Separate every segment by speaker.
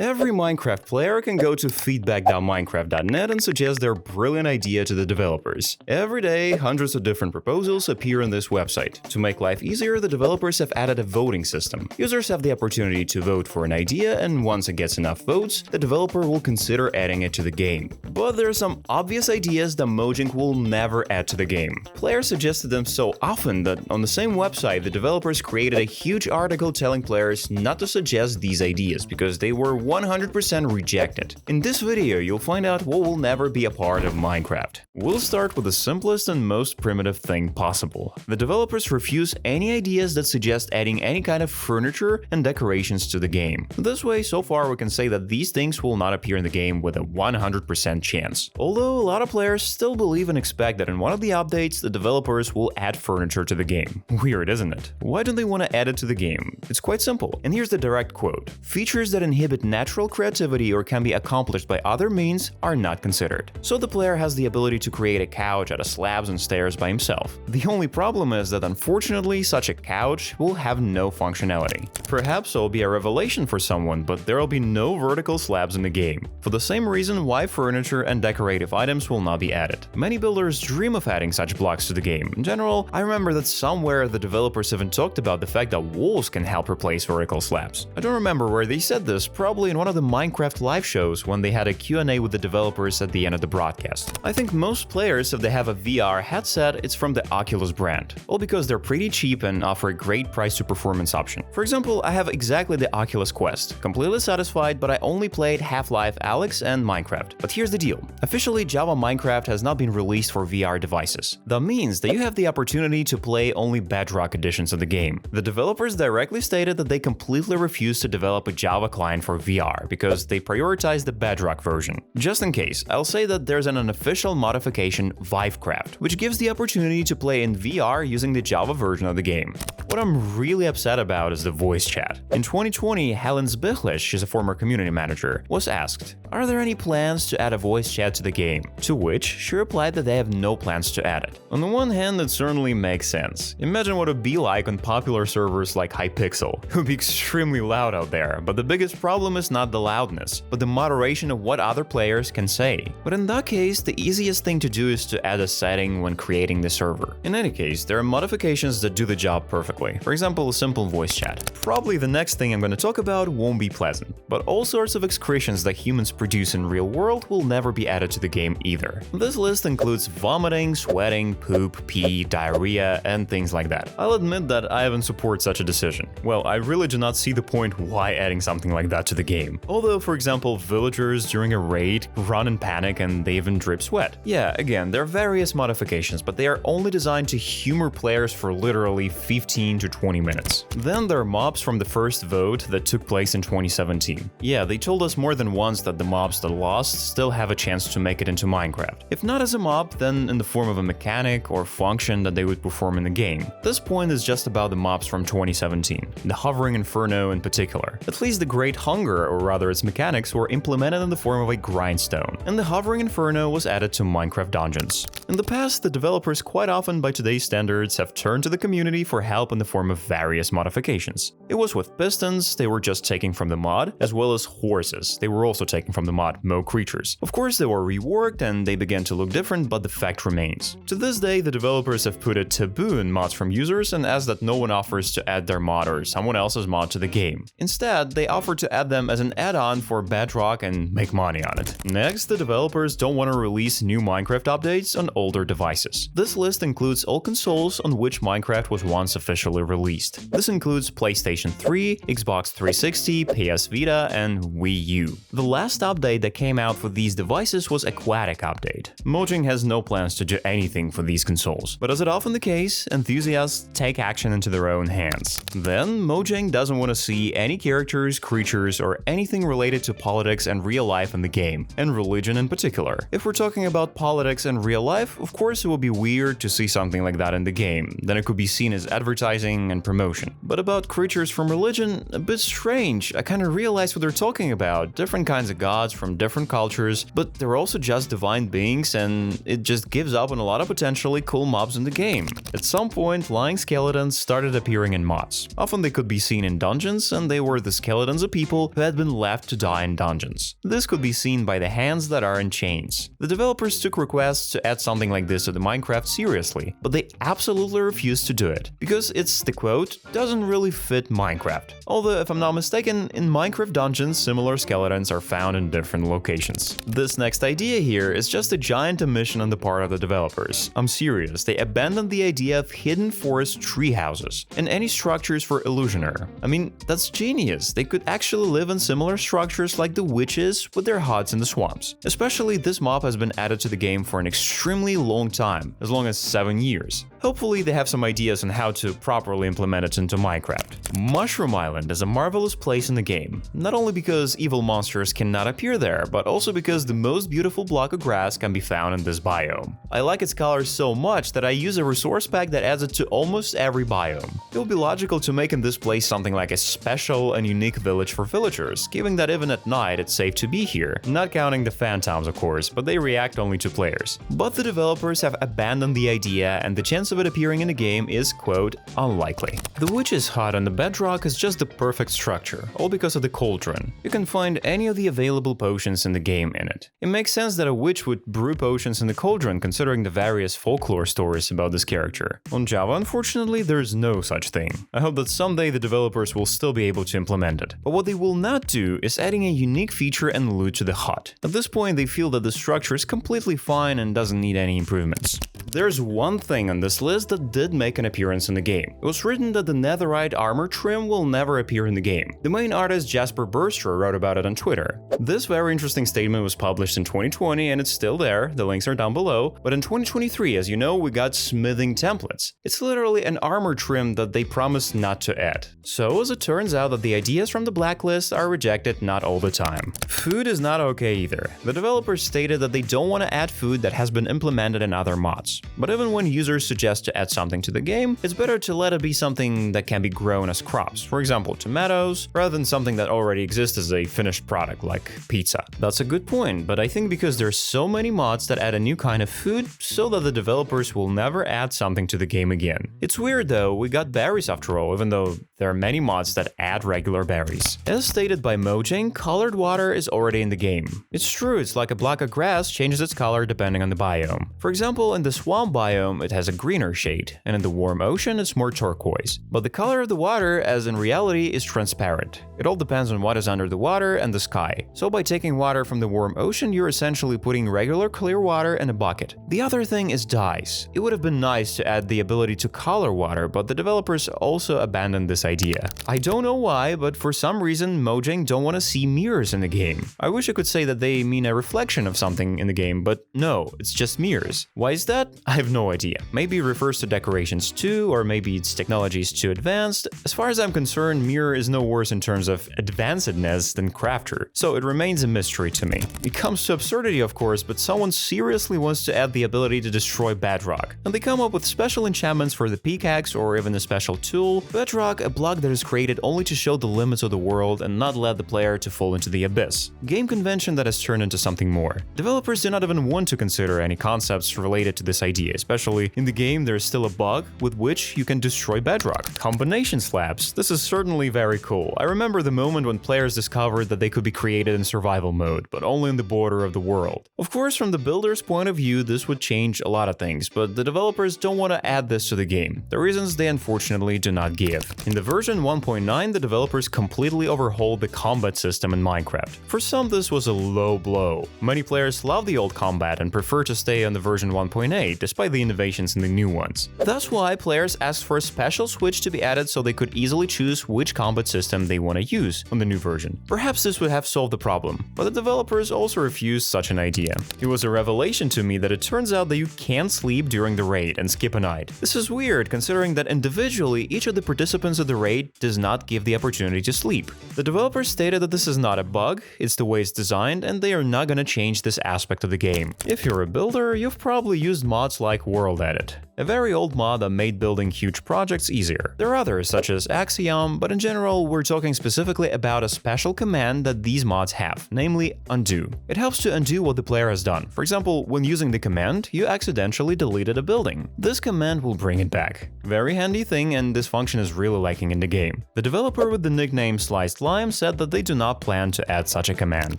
Speaker 1: Every Minecraft player can go to feedback.minecraft.net and suggest their brilliant idea to the developers. Every day, hundreds of different proposals appear on this website. To make life easier, the developers have added a voting system. Users have the opportunity to vote for an idea, and once it gets enough votes, the developer will consider adding it to the game. But there are some obvious ideas that Mojang will never add to the game. Players suggested them so often that on the same website, the developers created a huge article telling players not to suggest these ideas because they were 100% rejected. In this video, you'll find out what will never be a part of Minecraft. We'll start with the simplest and most primitive thing possible. The developers refuse any ideas that suggest adding any kind of furniture and decorations to the game. This way, so far we can say that these things will not appear in the game with a 100% chance. Although a lot of players still believe and expect that in one of the updates, the developers will add furniture to the game. Weird, isn't it? Why don't they want to add it to the game? It's quite simple, and here's the direct quote. Features that inhibit natural creativity or can be accomplished by other means are not considered. So the player has the ability to create a couch out of slabs and stairs by himself. The only problem is that unfortunately such a couch will have no functionality. Perhaps it'll be a revelation for someone, but there'll be no vertical slabs in the game. For the same reason why furniture and decorative items will not be added. Many builders dream of adding such blocks to the game. In general, I remember that somewhere the developers even talked about the fact that walls can help replace vertical slabs. I don't remember where they said this, probably in one of the Minecraft live shows when they had a Q&A with the developers at the end of the broadcast. I think most players, if they have a VR headset, it's from the Oculus brand. All because they're pretty cheap and offer a great price to performance option. For example, I have exactly the Oculus Quest. Completely satisfied, but I only played Half-Life Alyx and Minecraft. But here's the deal. Officially, Java Minecraft has not been released for VR devices. That means that you have the opportunity to play only Bedrock editions of the game. The developers directly stated that they completely refuse to develop a Java client for VR because they prioritize the Bedrock version. Just in case, I'll say that there's an unofficial modification, Vivecraft, which gives the opportunity to play in VR using the Java version of the game. What I'm really upset about is the voice chat. In 2020, Helen Zbichlish, she's a former community manager, was asked, "Are there any plans to add a voice chat to the game?" To which she replied that they have no plans to add it. On the one hand, it certainly makes sense. Imagine what it would be like on popular servers like Hypixel. It would be extremely loud out there, but the biggest problem is not the loudness, but the moderation of what other players can say. But in that case, the easiest thing to do is to add a setting when creating the server. In any case, there are modifications that do the job perfectly. For example, a simple voice chat. Probably the next thing I'm going to talk about won't be pleasant, but all sorts of excretions that humans produce in real world will never be added to the game either. This list includes vomiting, sweating, poop, pee, diarrhea, and things like that. I'll admit that I haven't support such a decision. Well, I really do not see the point why adding something like that to the game. Although, for example, villagers during a raid run in panic and they even drip sweat. Yeah, again, there are various modifications, but they are only designed to humor players for literally 15 to 20 minutes. Then there are mobs from the first vote that took place in 2017. Yeah, they told us more than once that the mobs that lost still have a chance to make it into Minecraft. If not as a mob, then in the form of a mechanic or function that they would perform in the game. This point is just about the mobs from 2017, the Hovering Inferno in particular. At least the Great Hunger, or rather its mechanics, were implemented in the form of a grindstone, and the Hovering Inferno was added to Minecraft dungeons. In the past, the developers quite often by today's standards have turned to the community for help in the form of various modifications. It was with pistons, they were just taking from the mod, as well as horses, they were also taking from the mod Mo Creatures. Of course, they were reworked and they began to look different, but the fact remains. To this day, the developers have put a taboo in mods from users and asked that no one offers to add their mod or someone else's mod to the game. Instead, they offer to add them as an add-on for Bedrock and make money on it. Next, the developers don't want to release new Minecraft updates on older devices. This list includes all consoles on which Minecraft was once officially released. This includes PlayStation 3, Xbox 360, PS Vita, and Wii U. The last update that came out for these devices was Aquatic Update. Mojang has no plans to do anything for these consoles, but as is often the case, enthusiasts take action into their own hands. Then, Mojang doesn't want to see any characters, creatures, or anything related to politics and real life in the game, and religion in particular. If we're talking about politics and real life, of course it would be weird to see something like that in the game, then it could be seen as advertising and promotion. But about creatures from religion, a bit strange. I kinda realized what they're talking about, different kinds of gods from different cultures, but they're also just divine beings, and it just gives up on a lot of potentially cool mobs in the game. At some point, flying skeletons started appearing in mods. Often they could be seen in dungeons, and they were the skeletons of people who had had been left to die in dungeons. This could be seen by the hands that are in chains. The developers took requests to add something like this to the Minecraft seriously, but they absolutely refused to do it, because it's, the quote, doesn't really fit Minecraft. Although, if I'm not mistaken, in Minecraft dungeons, similar skeletons are found in different locations. This next idea here is just a giant omission on the part of the developers. I'm serious, they abandoned the idea of hidden forest tree houses and any structures for Illusioner. I mean, that's genius. They could actually live in similar structures like the witches with their huts in the swamps. Especially this mob has been added to the game for an extremely long time, as long as 7 years. Hopefully they have some ideas on how to properly implement it into Minecraft. Mushroom Island is a marvelous place in the game, not only because evil monsters cannot appear there, but also because the most beautiful block of grass can be found in this biome. I like its color so much that I use a resource pack that adds it to almost every biome. It would be logical to make in this place something like a special and unique village for villagers, given that even at night it's safe to be here, not counting the phantoms of course, but they react only to players. But the developers have abandoned the idea, and the chance of it appearing in the game is, quote, unlikely. The witch's hut on the Bedrock is just the perfect structure, all because of the cauldron. You can find any of the available potions in the game in it. It makes sense that a witch would brew potions in the cauldron considering the various folklore stories about this character. On Java, unfortunately, there's no such thing. I hope that someday the developers will still be able to implement it. But what they will not do is adding a unique feature and loot to the hut. At this point, they feel that the structure is completely fine and doesn't need any improvements. There's one thing on this list that did make an appearance in the game. It was written that the netherite armor trim will never appear in the game. The main artist Jasper Burstra wrote about it on Twitter. This very interesting statement was published in 2020 and it's still there, the links are down below, but in 2023, as you know, we got smithing templates. It's literally an armor trim that they promised not to add. So, as it turns out that the ideas from the blacklist are rejected not all the time. Food is not okay either. The developers stated that they don't want to add food that has been implemented in other mods. But even when users suggest to add something to the game, it's better to let it be something that can be grown as crops, for example tomatoes, rather than something that already exists as a finished product like pizza. That's a good point, but I think because there's so many mods that add a new kind of food, so that the developers will never add something to the game again. It's weird though, we got berries after all, even though there are many mods that add regular berries. As stated by Mojang, colored water is already in the game. It's true, it's like a block of grass changes its color depending on the biome. For example, in the swamp biome it has a greener shade, and in the warm ocean it's more turquoise. But the color of the water, as in reality, is transparent. It all depends on what is under the water and the sky. So by taking water from the warm ocean, you're essentially putting regular clear water in a bucket. The other thing is dyes. It would have been nice to add the ability to color water, but the developers also abandoned this idea. I don't know why, but for some reason Mojang don't want to see mirrors in the game. I wish I could say that they mean a reflection of something in the game, but no, it's just mirrors. Why is that? I have no idea. Maybe it refers to decorations too, or maybe its technology is too advanced. As far as I'm concerned, Mirror is no worse in terms of advancedness than Crafter, so it remains a mystery to me. It comes to absurdity of course, but someone seriously wants to add the ability to destroy Bedrock, and they come up with special enchantments for the pickaxe or even a special tool. Bedrock, a block that is created only to show the limits of the world and not let the player to fall into the abyss. Game convention that has turned into something more. Developers do not even want to consider any concepts related to this idea, especially in the game there is still a bug with which you can destroy Bedrock. Combination slabs. This is certainly very cool. I remember the moment when players discovered that they could be created in survival mode, but only in the border of the world. Of course, from the builder's point of view, this would change a lot of things, but the developers don't want to add this to the game. The reasons they unfortunately do not give. In the version 1.9, the developers completely overhauled the combat system in Minecraft. For some, this was a low blow. Many players love the old combat and prefer to stay on the version 1.8, despite the innovations in the new ones. That's why players asked for a special switch to be added so they could easily choose which combat system they want to use on the new version. Perhaps this would have solved the problem, but the developers also refused such an idea. It was a revelation to me that it turns out that you can't sleep during the raid and skip a night. This is weird considering that individually each of the participants of the raid does not give the opportunity to sleep. The developers stated that this is not a bug, it's the way it's designed, and they are not gonna change this aspect of the game. If you're a builder, you've probably used mods mods like World Edit, a very old mod that made building huge projects easier. There are others such as Axiom, but in general we're talking specifically about a special command that these mods have, namely undo. It helps to undo what the player has done. For example, when using the command, you accidentally deleted a building. This command will bring it back. Very handy thing, and this function is really lacking in the game. The developer with the nickname Sliced Lime said that they do not plan to add such a command.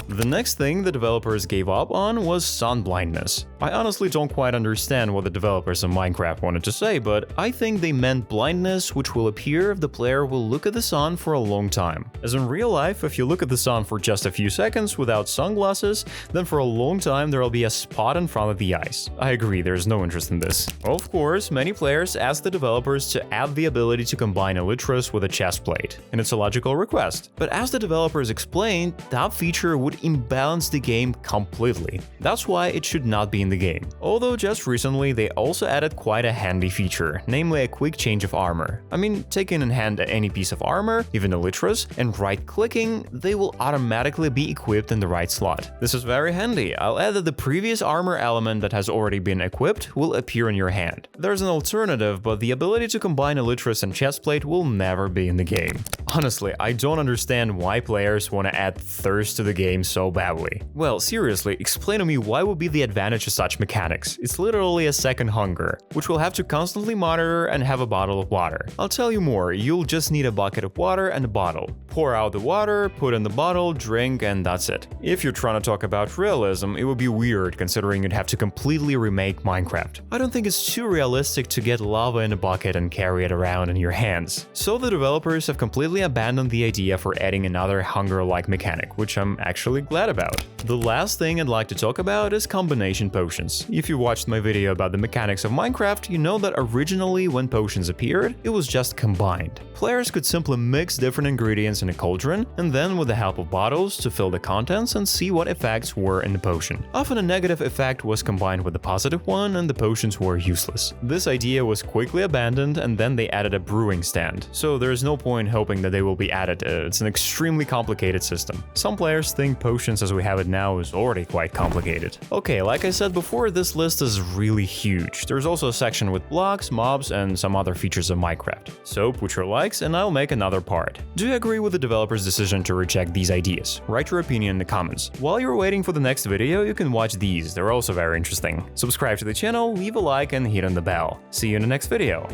Speaker 1: The next thing the developers gave up on was Sunblindness. I honestly don't quite understand what the developers of Minecraft wanted to say, but I think they meant blindness which will appear if the player will look at the sun for a long time. As in real life, if you look at the sun for just a few seconds without sunglasses, then for a long time there will be a spot in front of the eyes. I agree, there's no interest in this. Of course, many players asked the developers to add the ability to combine Elytras with a chestplate, and it's a logical request. But as the developers explained, that feature would imbalance the game completely. That's why it should not be in the game. Although just recently they also added quite a handy feature, namely a quick change of armor. I mean, taking in hand any piece of armor, even Elytras, and right-clicking, they will automatically be equipped in the right slot. This is very handy. I'll add that the previous armor element that has already been equipped will appear in your hand. There's an alternative, but the ability to combine Elytras and chestplate will never be in the game. Honestly, I don't understand why players want to add thirst to the game so badly. Well, seriously, explain to me why would be the advantage of such mechanics. It's literally a second hunger, which we'll have to constantly monitor and have a bottle of water. I'll tell you more, you'll just need a bucket of water and a bottle. Pour out the water, put in the bottle, drink, and that's it. If you're trying to talk about realism, it would be weird considering you'd have to completely remake Minecraft. I don't think it's too realistic to get lava in a bucket and carry it around in your hands. So the developers have completely abandoned the idea for adding another hunger-like mechanic, which I'm actually glad about. The last thing I'd like to talk about is combination potions. If you watched my video about the mechanics of Minecraft, you know that originally when potions appeared, it was just combined. Players could simply mix different ingredients in a cauldron, and then with the help of bottles to fill the contents and see what effects were in the potion. Often a negative effect was combined with a positive one and the potions were useless. This idea was quickly abandoned, and then they added a brewing stand, so there is no point hoping that they will be added. It's an extremely complicated system. Some players think potions as we have it now is already quite complicated. Okay, like I said before, this list is really huge. There's also a section with blocks, mobs, and some other features of Minecraft. So put your likes and I'll make another part. Do you agree with the developer's decision to reject these ideas? Write your opinion in the comments. While you're waiting for the next video, you can watch these, they're also very interesting. Subscribe to the channel, leave a like, and hit on the bell. See you in the next video.